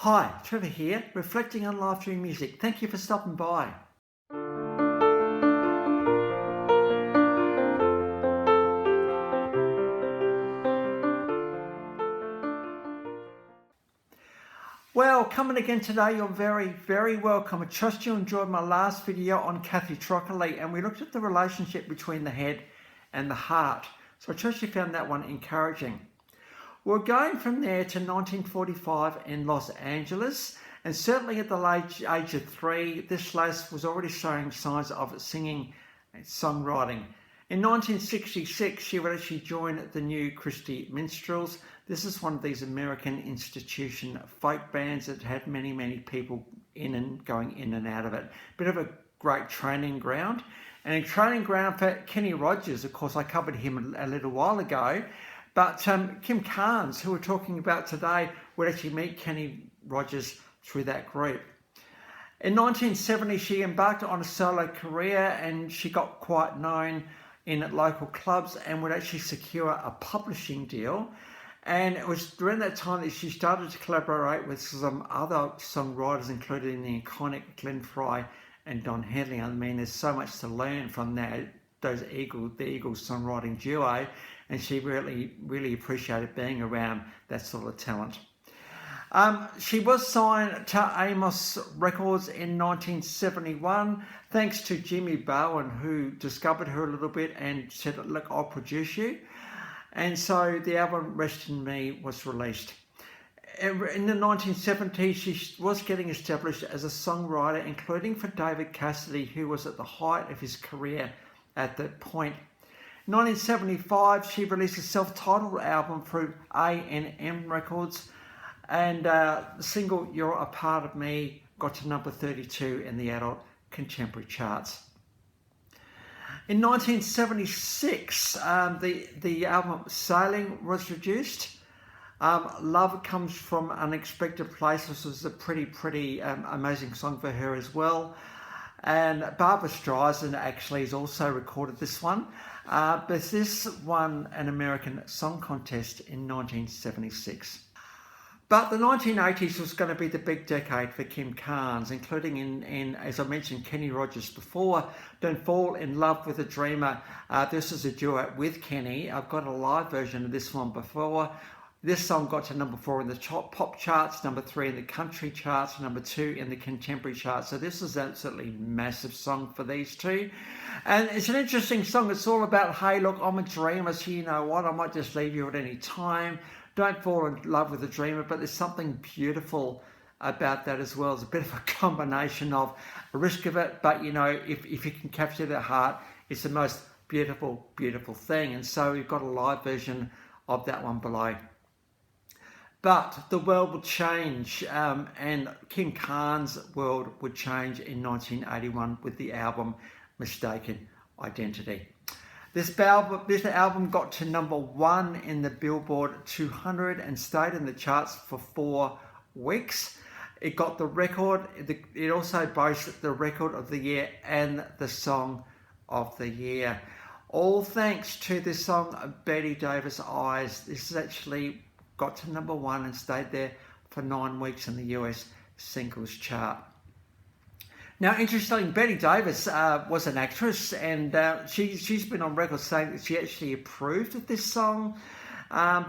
Hi, Trevor here, reflecting on life through music. Thank you for stopping by. Well, coming again today, you're very welcome. I trust you enjoyed my last video on Kathy Trockley, and we looked at the relationship between the head and the heart. So I trust you found that one encouraging. We're going from there to 1945 in Los Angeles, and certainly at the age of 3, this lass was already showing signs of singing and songwriting. In 1966, she would actually join the New Christy Minstrels. This is one of these American institution folk bands that had many people going in and out of it. Bit of a great training ground. And a training ground for Kenny Rogers, of course, I covered him a little while ago. But Kim Carnes, who we're talking about today, would actually meet Kenny Rogers through that group. In 1970, she embarked on a solo career and she got quite known in local clubs and would actually secure a publishing deal. And it was during that time that she started to collaborate with some other songwriters, including the iconic Glenn Frey and Don Henley. I mean, there's so much to learn from the Eagles songwriting duo, and she really appreciated being around that sort of talent. She was signed to Amos Records in 1971, thanks to Jimmy Bowen, who discovered her a little bit and said, look, I'll produce you. And so the album Rest in Me was released. In the 1970s, she was getting established as a songwriter, including for David Cassidy, who was at the height of his career at that point. In 1975, she released a self-titled album through A&M Records, and the single You're a Part of Me got to number 32 in the adult contemporary charts. In 1976, the album Sailing was produced. Love Comes from Unexpected Places was a pretty amazing song for her as well. And Barbra Streisand actually has also recorded this one. But this won an American Song Contest in 1976. But the 1980s was going to be the big decade for Kim Carnes, including in as I mentioned, Kenny Rogers before. Don't Fall in Love with a Dreamer. This is a duet with Kenny. I've got a live version of this one before. This song got to number 4 in the top pop charts, number 3 in the country charts, number 2 in the contemporary charts. So this is absolutely massive song for these two. And it's an interesting song. It's all about, hey, look, I'm a dreamer, so you know what, I might just leave you at any time. Don't fall in love with a dreamer, but there's something beautiful about that as well. It's a bit of a combination of a risk of it, but you know, if you can capture their heart, it's the most beautiful thing. And so we've got a live version of that one below. But the world would change, and Kim Carnes' world would change in 1981 with the album Mistaken Identity. This album got to number 1 in the Billboard 200 and stayed in the charts for 4 weeks. It got the record. It also boasted the record of the year and the song of the year. All thanks to this song, Bette Davis Eyes. This has actually got to number 1 and stayed there for 9 weeks in the US singles chart. Now, interestingly, Bette Davis was an actress, and she's been on record saying that she actually approved of this song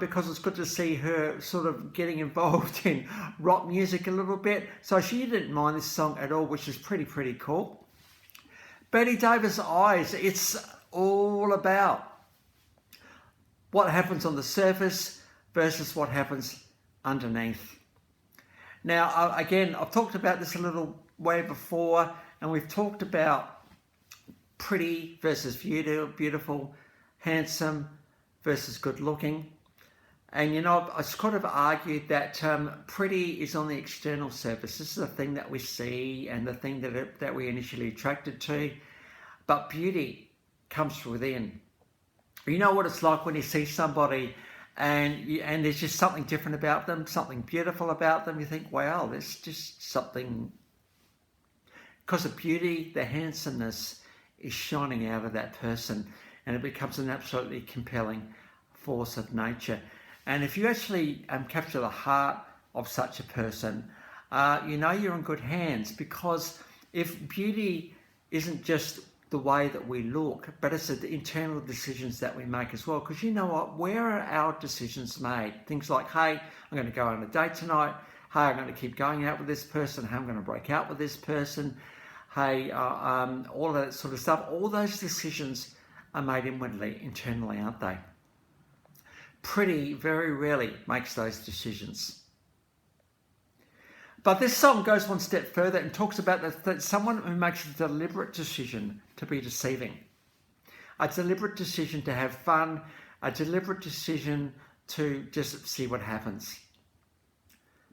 because it's good to see her sort of getting involved in rock music a little bit. So she didn't mind this song at all, which is pretty cool. Bette Davis Eyes, it's all about what happens on the surface versus what happens underneath. Now, again, I've talked about this a little way before, and we've talked about pretty versus beautiful, handsome versus good looking. And you know, I kind of argued that pretty is on the external surface. This is the thing that we see and the thing that we're initially attracted to, but beauty comes from within. You know what it's like when you see somebody and there's just something different about them, something beautiful about them. You think, wow, there's just something, because the beauty, the handsomeness is shining out of that person, and it becomes an absolutely compelling force of nature. And if you actually capture the heart of such a person, you know you're in good hands, because if beauty isn't just the way that we look, but it's the internal decisions that we make as well. Because you know what, where are our decisions made? Things like, hey, I'm going to go on a date tonight. Hey, I'm going to keep going out with this person. Hey, I'm going to break out with this person. Hey, all of that sort of stuff. All those decisions are made inwardly, internally, aren't they? Pretty very rarely makes those decisions. But this song goes one step further and talks about that someone who makes a deliberate decision to be deceiving, a deliberate decision to have fun, a deliberate decision to just see what happens.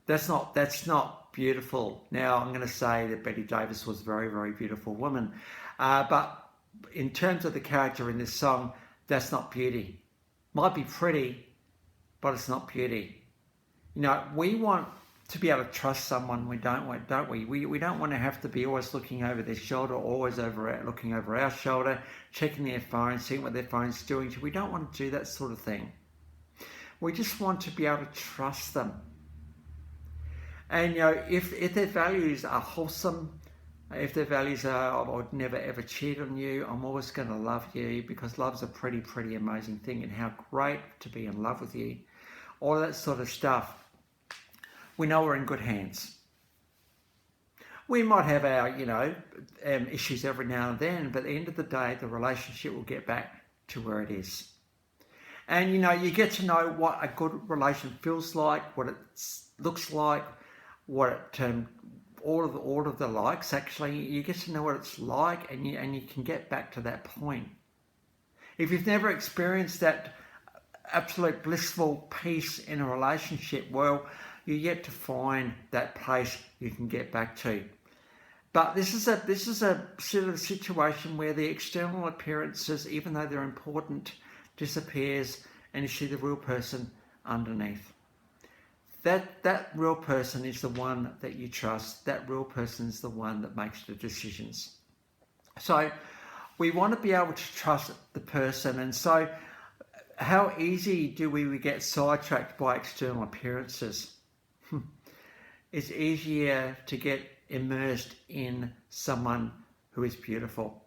That's not beautiful. Now, I'm going to say that Bette Davis was a very, very beautiful woman. But in terms of the character in this song, that's not beauty. Might be pretty, but it's not beauty. You know, we want to be able to trust someone, don't we? We don't want to have to be always looking over their shoulder, always looking over our shoulder, checking their phone, seeing what their phone's doing. We don't want to do that sort of thing. We just want to be able to trust them. And you know, if their values are wholesome, if their values are, I would never ever cheat on you, I'm always going to love you, because love's a pretty amazing thing, and how great to be in love with you, all that sort of stuff, we know we're in good hands. We might have our, issues every now and then, but at the end of the day, the relationship will get back to where it is. And you get to know what a good relation feels like, what it looks like, what it, all of the likes. Actually, you get to know what it's like, and you can get back to that point. If you've never experienced that absolute blissful peace in a relationship, well, you're yet to find that place you can get back to. But this is a sort of situation where the external appearances, even though they're important, disappears, and you see the real person underneath. That real person is the one that you trust. That real person is the one that makes the decisions. So we want to be able to trust the person. And so how easy do we get sidetracked by external appearances? It's easier to get immersed in someone who is beautiful.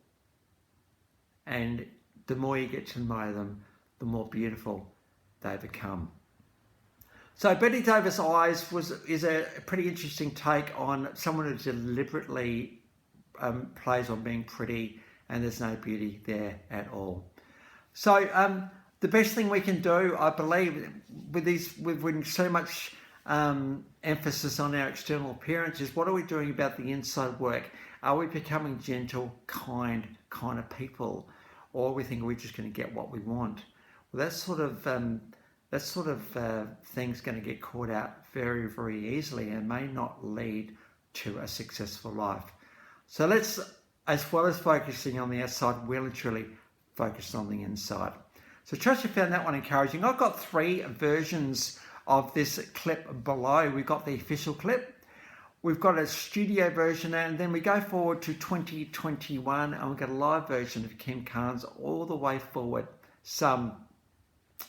And the more you get to know them, the more beautiful they become. So Bette Davis Eyes is a pretty interesting take on someone who deliberately plays on being pretty, and there's no beauty there at all. So the best thing we can do, I believe, with so much emphasis on our external appearance, is what are we doing about the inside work? Are we becoming gentle, kind of people, or we think we're just going to get what we want? Well, that sort of thing's going to get caught out very, very easily, and may not lead to a successful life. So let's, as well as focusing on the outside, we'll truly focus on the inside. So trust you found that one encouraging. I've got 3 versions of this clip below. We've got the official clip, we've got a studio version, and then we go forward to 2021 and we've got a live version of Kim Carnes all the way forward, some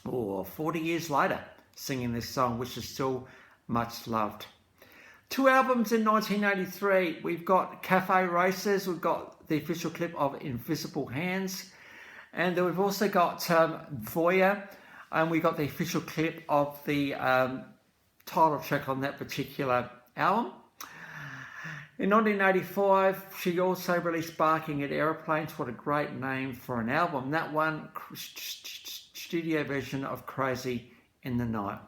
40 years later, singing this song, which is still much loved. 2 albums in 1983. We've got Cafe Races, we've got the official clip of Invisible Hands, and then we've also got Voyeur, and we got the official clip of the title track on that particular album. In 1985, she also released Barking at Aeroplanes. What a great name for an album. That one, studio version of Crazy in the Night.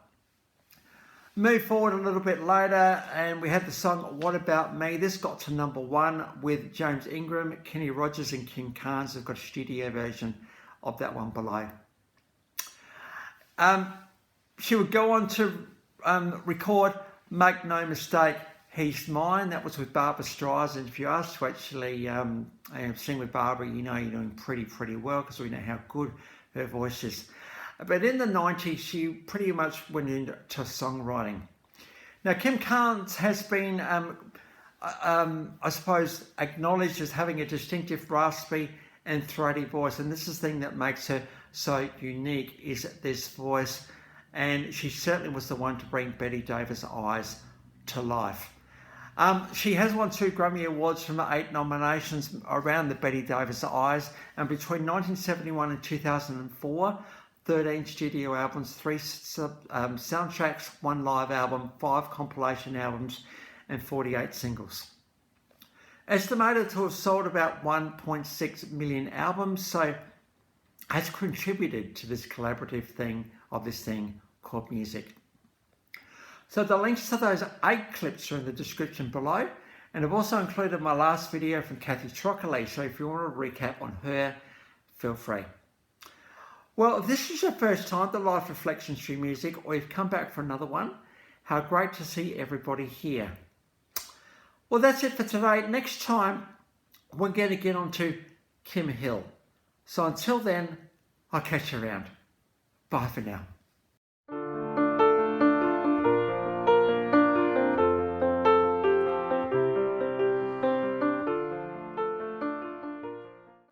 Move forward a little bit later, and we had the song What About Me. This got to number 1 with James Ingram, Kenny Rogers and Kim Carnes. They've got a studio version of that one below. She would go on to record Make No Mistake, He's Mine. That was with Barbra Streisand. If you ask to actually sing with Barbara, you know you're doing pretty well, because we know how good her voice is. But in the 90s, she pretty much went into songwriting. Now, Kim Carnes has been, I suppose, acknowledged as having a distinctive, raspy and throaty voice. And this is the thing that makes her so unique, is this voice. And she certainly was the one to bring Bette Davis Eyes to life. She has won 2 Grammy Awards from the 8 nominations around the Bette Davis Eyes, and between 1971 and 2004, 13 studio albums, 3 soundtracks, 1 live album, 5 compilation albums, and 48 singles. Estimated to have sold about 1.6 million albums, so has contributed to this collaborative thing called music. So the links to those 8 clips are in the description below, and I've also included my last video from Kathy Trockley, so if you want to recap on her, feel free. Well, if this is your first time to Life Reflections Through Music, or you've come back for another one, how great to see everybody here. Well, that's it for today. Next time, we're going to get on to Kim Hill. So until then, I'll catch you around. Bye for now.